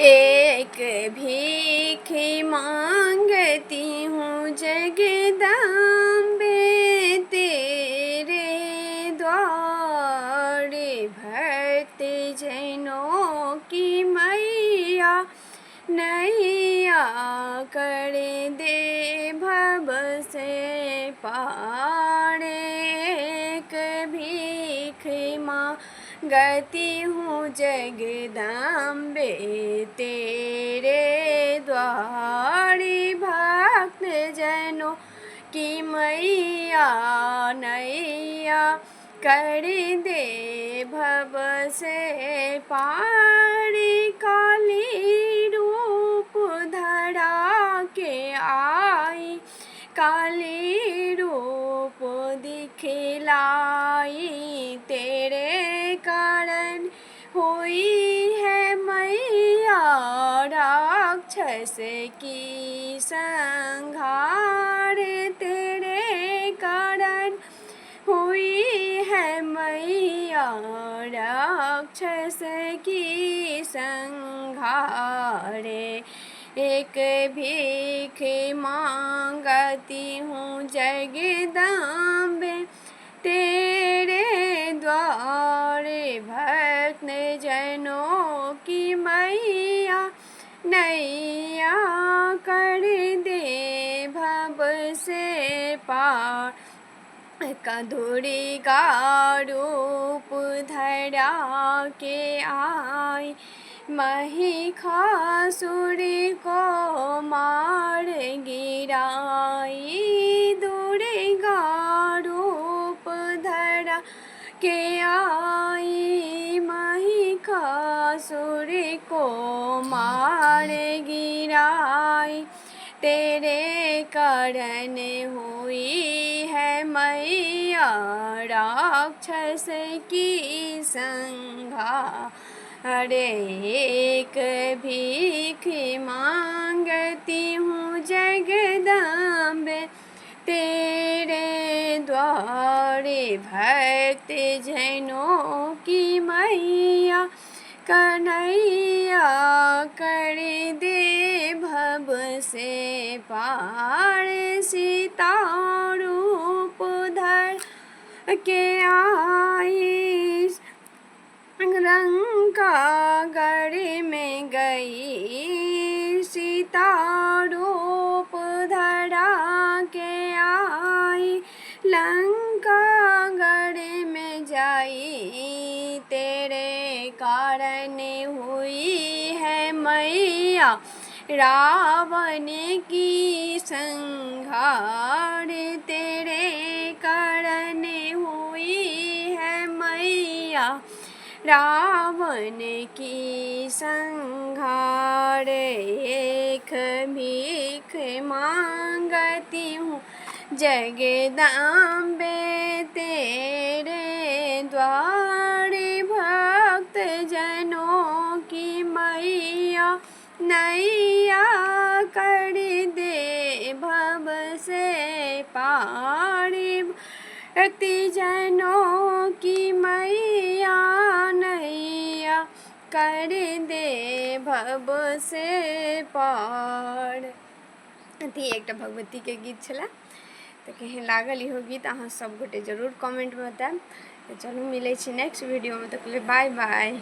एक भीख मांगती हूँ जगदम्बे तेरे द्वारे, भक्त जनों की मैया नैया कर दे भव से पार। एक भीख मांगती हूँ जगदम्बे तेरे द्वारे, भक्त जनों की मैया नैया कर दे भव से पार। काली रूप धरा के आई, काली रूप दिखलाई, तेरे कारण हुई है मैया राक्षस की संहार। तेरे कारण हुई है मैया राक्षस की संहार। एक भीख मांगती हूँ जगदम्बे तेरे द्वारे, भक्त जनों की मैया नैया कर दे भव से पार। कधुरी का रूप धरा के आई, महिषासुर को मार गिराई। दुर्गा रूप धरा के आई, महिषासुर को मार गिराई, तेरे कारण हुई है मैया राक्षस की संहार। एक भीख मांगती हूँ जगदम्बे तेरे द्वारे, भक्त जनों की मैया कन्हैया कर दे भव से पार। सीता रूप धर के आई, लंका गढ़ में गई, सीता रूप धरा के आई, लंका गढ़ में जाई, तेरे कारण हुई है मैया रावण की संहार। तेरे कारण हुई है मैया रावण की संहार। एक भीख मांगती हूँ जगदम्बे तेरे द्वारे, भक्त जनों की मैया नैया कर दे भव से पार। भक्त जनों की मैया नैया कर दे भव से पार। अथी एकटा भगवती के गीत छला, तो केहन लागल इहो गीत अहाँ सब गोटे जरूर कमेंट में बताएब। तो चलू मिलै छी नेक्स्ट वीडियो में, तक ले बाय बाय।